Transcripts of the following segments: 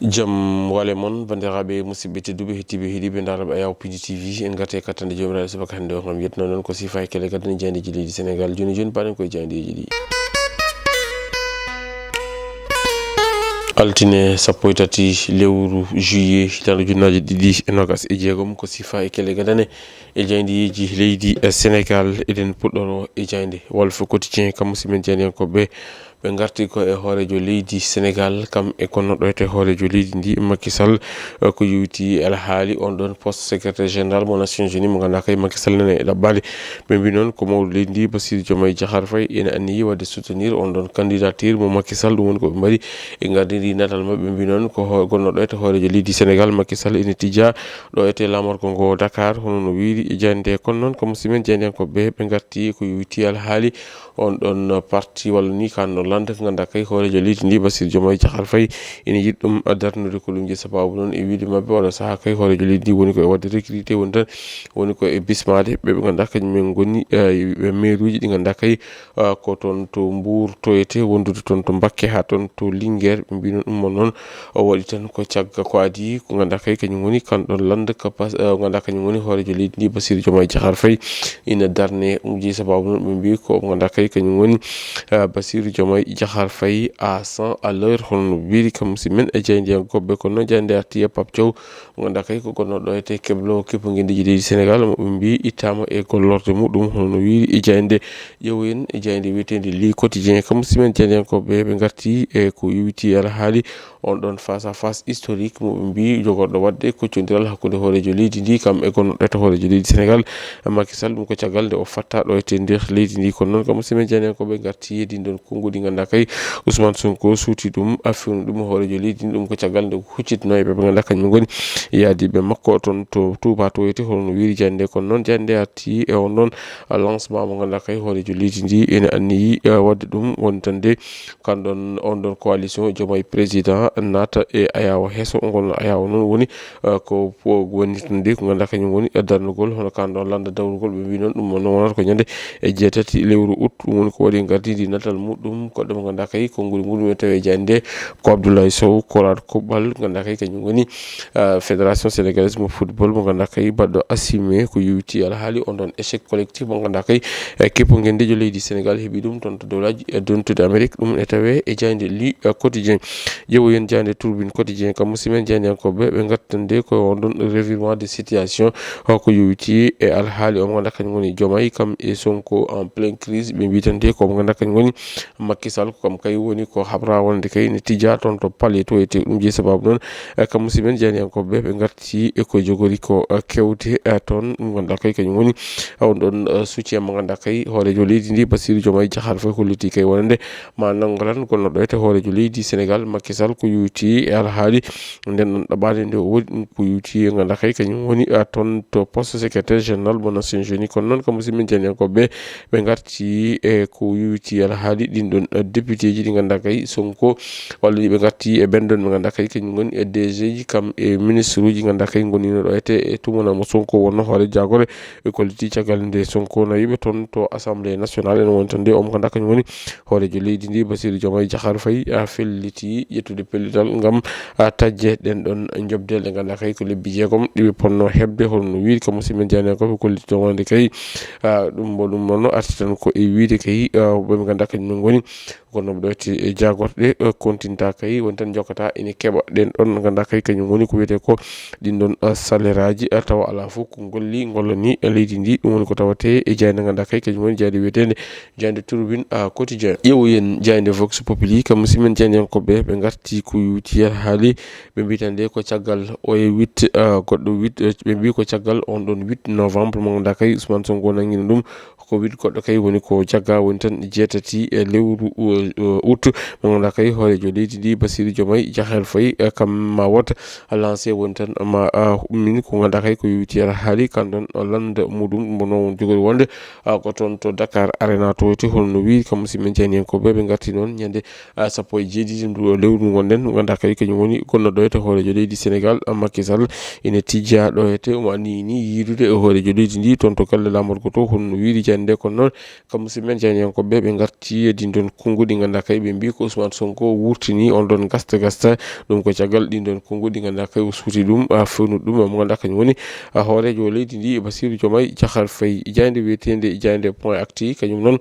jam wale mon bandiraɓe musidɓe tedduɓe hettiɓe heeɗiɓe daraɓe ayaw pidi tv en garte kattande jomiraɗo subaka hande o gam yetno noon ko sifa e kele gadani jeydeji leydi sénégal joni joni paɗen koye jeydeji ɗi altine 13 lewru juillet hitande junnaji ɗiɗi e nogas e jeegom ko sifa e kele gadane e jeydeji leydi sénégal eɗen puɗɗoro e jeyde Walf Quotidien kam musidɓe jeydiyankoɓe ɓe garti ko e hoorejo leydi sénégal kam e konno ɗo ete hoorejo leydi ndi Macky Sall ko yewti alhaali on ɗon poste secrétaire général mo Nations Unies mo ganduɗa kay Macky Sall nene e ɗaɓɓade ɓe mbi noon ko mawɗo leydi ndi Bassirou Diomaye Diakhar Faye ene anniyi wadde soutenir on ɗon candidature mo Macky Sall ɗum woni koɓe mbaɗi e gardiri natal mabɓe ɓe mbi noon ko gonno ɗo ete hoorejo leydi sénégal Macky Sall ene tija ɗo ete lamorgo ngo Dakar hono no wiiri e jeyde kon noon ko musidmen jeydiyankoɓe ɓe garti ko yewti alhaali on ɗon parti walla ni kanno lande ko ganduɗa kay hoorejo leydi ndi Bassirou Diomaye Diakhar Faye ene yiɗi ɗum darnude ko ɗum je sababu noon e wiide mabɓe oɗo saaha kay hoorejo leydi ndi woni koye wadde recruté woni tan woni ko e bismade ɓe ganduɗa kañumen goni maire uji ɗi ganduɗa kay ko toon to Mbour toyete wondude toon to Bakke ha toon to Linguére ɓe mbi noon ɗum noon o waɗi tan ko cagga ko adi ko ganduɗa kay kañum woni kanɗon lande ganduɗa kañum woni hoorejo leydi ndi Bassirou Diomaye Diakhar Faye ina darne ɗum je sababu noon ɓe mbi ko ganduɗa kay kañum woni Bassirou Diomaye Diakhar Faye à 100 à l'heure hono wiiri kam musidmen e jeydiyankoɓe kono noon jeyde arti e Pape Thiaw mo ganduɗa kay ko gonno ɗo ete keblo keppogindiji leydi sénégal moɓe mbi ittama e gollorde muɗum hono no wiiri e jeyde ƴeewoyen e jeyde wiyetede li quotidien kam musidmen jeydiyankoɓe ɓe garti e ko yewti alhaali on ɗon face à face historique moɓe mbi jogorɗo wadde koccodiral hakkude hoorejo leydi ndi kam e gonno ɗo ete hoorejo leydi sénégal Macky Sall ɗum ko caggal nde o fatta ɗo ete nder leydi ndi kono noon kam musidmen jeydiyankoɓe garti heddi ɗon konngudi ganduɗa kay Ousmane Sonko suuti ɗum affiwnu ɗum hoorejo leydi ndi ɗum ko caggal nde huccitino e ɓe ganduɗa kañum goni yaadiɓe makko toon to Touba toyete hono no wiiri jande kono noon jande arti e on ɗon lancement mo ganduɗa kay hoorejo leydi ndi ene anniyi wadde ɗum woni tan de kanɗon on ɗon coalition Diomaye président naata e ayawa heeso ngol ayawa noon woni ko woni tan de ko ganduɗa kañum woni darnugol hono kanɗon landa dawrugol ɓe mbi noon ɗum noon wonata ko ñande e jeetati lewru août ɗum woni ko waɗi gardidi natal muɗum koɗɗo mo ganduɗa kay konnguli muɗum e tawi jande ko Abdoulaye Sow koraɗo kuɓɓal ganduɗa kay kañum woni fédération sénégalaise mo football mo ganduɗa kay baɗɗo assumé ko yewti alhaali on ɗon échec collectif mo ganduɗa kay keppo guendejo leydi sénégal heeɓi ɗum toon to dowlaji dontude amérique ɗum e tawe e jeyde li quotidien ƴeewoyen jeyde turbine quotidien kam musidmen jeydiyankoɓe ɓe gattande ko on ɗon revirement de situation ko yewti e alhaali o mo ganduɗa kañum woni Diomaye kam e Sonko en pleine crise ɓe mbitande ko mo ganduɗa kañum woni Macky Sall ko kam kay woni ko habra wonde kay ne tija toon to paale to ete ɗum je sababu noon kam musidmen jeydiyankoɓe ɓe garti e ko jogori ko kewte toon ɗum ganduɗa kay kañum woni on ɗon soutien mo ganduɗa kay hoorejo leydi ndi Bassirou Diomaye Diakhar Faye holliti kay wonande ma nangolan gonno ɗo ete hoorejo leydi sénégal Macky Sall ko yewti e alhaali nden ɗon ɗaɓade nde o waɗi ɗum ko yewti e ganduɗa kay kañum woni toon to poste secrétaire général mo Nations Unies kono noon kam musidmen jeydiyankoɓe ɓe garti e ko yewti alhaali ɗin ɗon député ji ɗi ganduɗa kay Sonko walla ɓe garti e ɓenɗon ɓe ganduɗa kay kañum goni e DG ji kam e ministre uji ganduɗa kay gonino ɗo ete e tumunamo Sonko wonno hoore jagore e kolliti caggal nde Sonko nayiɓe toon to assemblée nationale ene woni tan nde omo ganduɗa kañum woni hoorejo leydi ndi Bassirou Diomaye Diakhar Faye felliti ƴettude pellital gam tajje ɗen ɗon jobdel ɗe ganduɗa kay ko lebbi jeegom ɗiɓe ponno hebde holno wiiri kam musidmen jeydiyankoɓe kolliti to wonde kay ɗum bo ɗum noon arti tan ko e wiide kay ɓe ganduɗa kañum goni gonnoɓe ɗo ete jagorɗe continta kay woni tan jokkata ene keeɓa ɗen ɗon ganduɗa kay kañum woni ko wiyete ko ɗin ɗon salaire aji tawa ala fof ko golli gollani leydi ndi ɗum woni ko tawate e jeyde ganduɗa kay kañum woni jeyde wiyetede jeyde turbine quotidien ƴeewoyen jeyde vox populi kam musidmen jeydiyankoɓe ɓe garti ko yewti haali ɓe mbitande ko caggal o e 8 goɗɗo 8 ɓe mbi ko caggal on ɗon 8 novembre mo ganduɗa kay Ousmane Sonko nangguino ɗum ko wiɗ goɗɗo kay woni ko jagga woni tan jeetati e lewru août mo ganduɗa kay hoorejo leydi ndi Bassirou Diomaye Diakhar Faye kam ma wota lancé woni tan ma min ko ganduɗa kay ko yewti haali kanɗon lande muɗum ɗum noon jogori wonde ko toon to Dakar Arena toyte holno wiiri kam musidmen jeydiyankoɓe ɓe garti noon ñande 17 ndu lewru gonɗen ganduɗa kay kañum woni gonno ɗo ete hoorejo leydi sénégal Macky Sall ene tijja ɗo ete omo anniyi ni yiidude e hoorejo leydi ndi toon to galle lamorgo to holno wiiri jande kono noon kam musidmen jeydiyankoɓe ɓe garti e din ɗon konngudi ɗi ganduɗa kay ɓe mbi ko Ousmane Sonko wurtini on ɗon gasta ɗum ko caggal ɗin ɗon konngol ɗi ganduɗa kay o suuti ɗum fewnude ɗum mo ganduɗa kañum woni hoorejo leydi ndi Bassirou Diomaye Diakhar Faye. Ijande wiyetende Ijande point actu kañum noon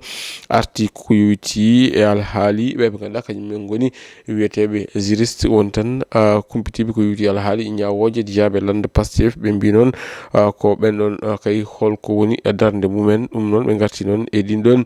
arti ko yowiti e alhaali ɓe ganduɗa kañum men goni wiyeteɓe juriste won tan kumpitiɓe ko yowiti alhaali ñawoje diaɓe lande Pastef ɓe mbi noon ko ɓen ɗon kay holko woni darde mumen. ɗum noon ɓe garti noon e ɗin ɗon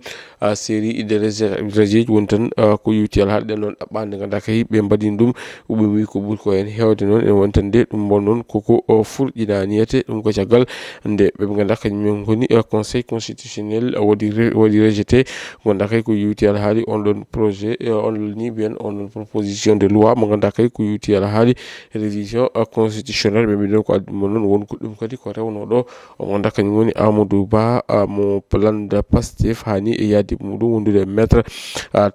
série de rejet won tan ko yowiti alhaali ɗen ɗon ɗaɓɓande ganduɗa kay ɓe mbaɗini ɗum ɓe wi ko ɓuuri ko hen hewde noon en wontande ɗum bon noon koko furƴinaniyete ɗum ko caggal nde ɓe ganduɗa kañum men goni conseil constitutionnel waɗi rejeté ganduɗa kay ko yowiti alhaali on ɗon projet on ni bien on ɗon proposition de loi mo ganduɗa kay ko yowiti alhaali révision constitutionnel ɓe mbi ɗon ko addi mo noon won ko ɗum kadi ko rewno ɗo o ganduɗa kañum woni Amadou Ba mo lande Pastef hani e yaddi muɗum wondude maître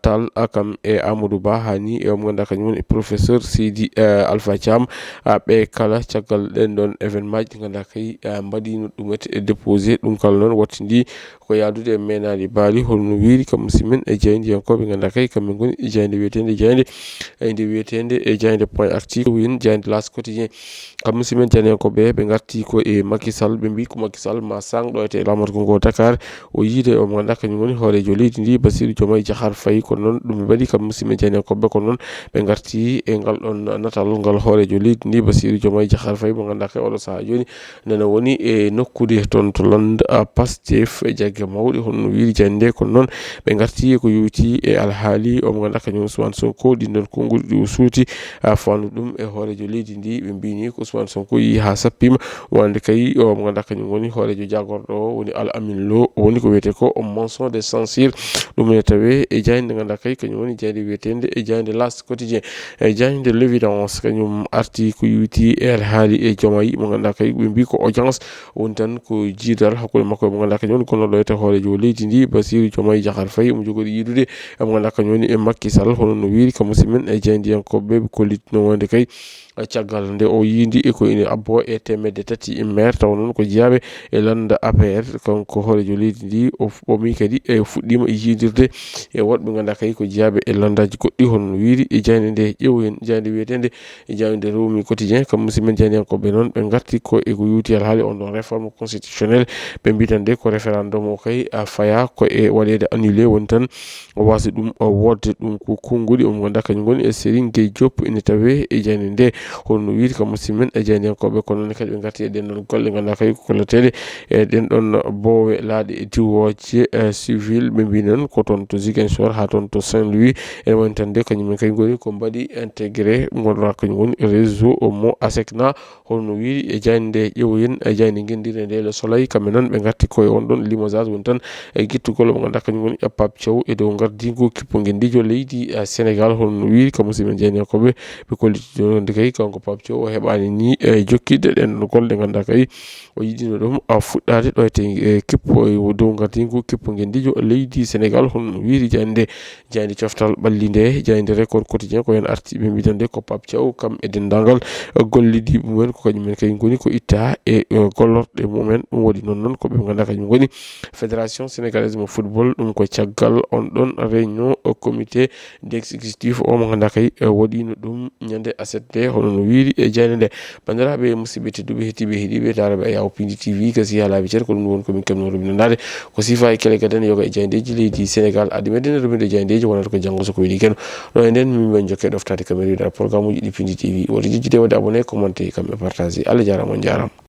Tall kam e Amadou Ba hani e mo ganduɗa kañum woni professeur Seydi Alpha Thiam ɓe kala caggal ɗen ɗon événement ji ɗi ganduɗa kay mbaɗino ɗumete déposé ɗum kala noon wattidi ko yadude e menali baali holno wiiri kam musimen e jeyndiyankoɓe ganduɗa kay kamɓe goni jeyde wiyetende jeyde point actu win jeyde L'As Quotidien kam musimen jeyndiyankoɓe ɓe garti ko e Macky Sall ɓe mbi ko Macky Sall ma sangɗo ete lamorgo ngo Dakar o yiide o mo ganduɗa kañum woni hoorejo leydi ndi Bassirou Diomaye Diakhar Faye kono noon ɗum ɓe mbaɗi kam musimen jeyndiyankoɓe kono noon ɓe garti e ngal ɗon natal ngal hoorejo leydi ndi Bassirou Diomaye Diakhar Faye mo ganduɗa kay oɗo saaha joni nana woni e nokkude toon to lande Pastef e jagge mawɗe holno wiiri jande kono noon ɓe garti ko yowiti e alhaali o mo ganduɗa kañum Ousmane Sonko ɗin ɗon konngol ɗi o suuti fannu ɗum e hoorejo leydi ndi ɓe mbini ko Ousmane Sonko yi ha sappima wonde kay o mo ganduɗa kañum woni hoorejo jagorɗo o woni Al Amin Lo woni ko wiyete ko motion de censure ɗum ne tawe e jayde ganduɗa kay kañum woni jayde wiyetende e jayde L'As Quotidien e jayde l'évidence kañum arti ko yowiti e alhaali e Diomaye mo ganduɗa kay ɓe mbi ko audience woni tan ko jiidal hakkude makko mo ganduɗa kañum woni kono ɗo ete hoorejo leydi ndi Bassirou Diomaye Diakhar Faye mo jogori yiidude e mo ganduɗa kañum woni e Macky Sall hono no wiiri kam musimen e jeyndiyankoɓe ɓe kollitino wonde kay caggal nde o yindi e ko ina abbo e temedde tati maire taw noon ko jeeyaɓe e landa APR kanko hoorejo leydi ndi o ɓomi kadi e fuɗɗima yiidirde e woɗɓe ganduɗa kay ko jeeyaɓe e landaji goɗɗi hono wiiri e jayde nde ƴeewoyen jayde wiyetende e jayde Rewmi Quotidien kam musimen jeyndiyankoɓe noon ɓe garti ko e ko yowti alhaali on ɗon réforme constitutionnel ɓe mbitande ko référendum o kay faya ko e waɗede annulé woni tan o wasa ɗum wodde ɗum ko konnguli omo ganduɗa kañum goni e Serigne Gueye Diop ine tawe e jayde nde holno wiiri kam musimen e jeyndiyankoɓe kono noon kadi ɓe garti e ɗen ɗon golle ganduɗa kay ko kolletede e ɗen ɗon boowe laaɗe e diwoje civil ɓe mbi noon ko toon to Ziguinchor ha toon to Saint-Louis ene woni tan de kañumen kay goni ko mbaɗi intégré gonɗa kañum woni réseau mo ASECNA holno wiiri e jayde nde ƴeewoyen e jayde guendire nde Le Soleil kamɓe noon ɓe garti koye on ɗon limogeage woni tan e guittugol mo ganduɗa kañum woni Pape Thiaw e dow gardigo kippo guendijo leydi Sénégal holno wiiri kam musimen jeyndiyankoɓe ɓe kollitide kay kanko Pape Thiaw o heɓani ni e jokkidde ɗen ɗon golle ganduɗa kay o yiɗino ɗum fuɗɗade ɗo ete kippo e dow gardigo kippo guendijo leydi Sénégal holno wiiri jayde coftal ɓalli nde jayde Record Quotidien ko hen arti ɓe mbitande ko Pape Thiaw kam e dendagal gollidi mumen ko kañumen kay goni ko itta e gollorɗe mumen ɗum waɗi noon ko ɓe ganduɗa kañum goni fédération sénégalaise mo football ɗum ko caggal on ɗon réunion comité d'exécutif o mo ganduɗa kay waɗino ɗum ñande aset nde hono no wiiri e jayde nde bandiraɓe musidɓe tedduɓe hettiɓe heeɗiɓe taraɓe Ayaw Pindi TV gasi ha laabi ceer ko ɗum woni komin kamno robinandade ko sifa e kele gaden yoga e jaydeji leydi Sénégal addi medene robinde jaydeji wonata ko janggo soko weeli keno ɗo e nden min jokke ɗoftade caméra programme uji ɗi Pindi TV woto jejjide wadde abonné commenté kamɓe partagé Allah jarama on jarama.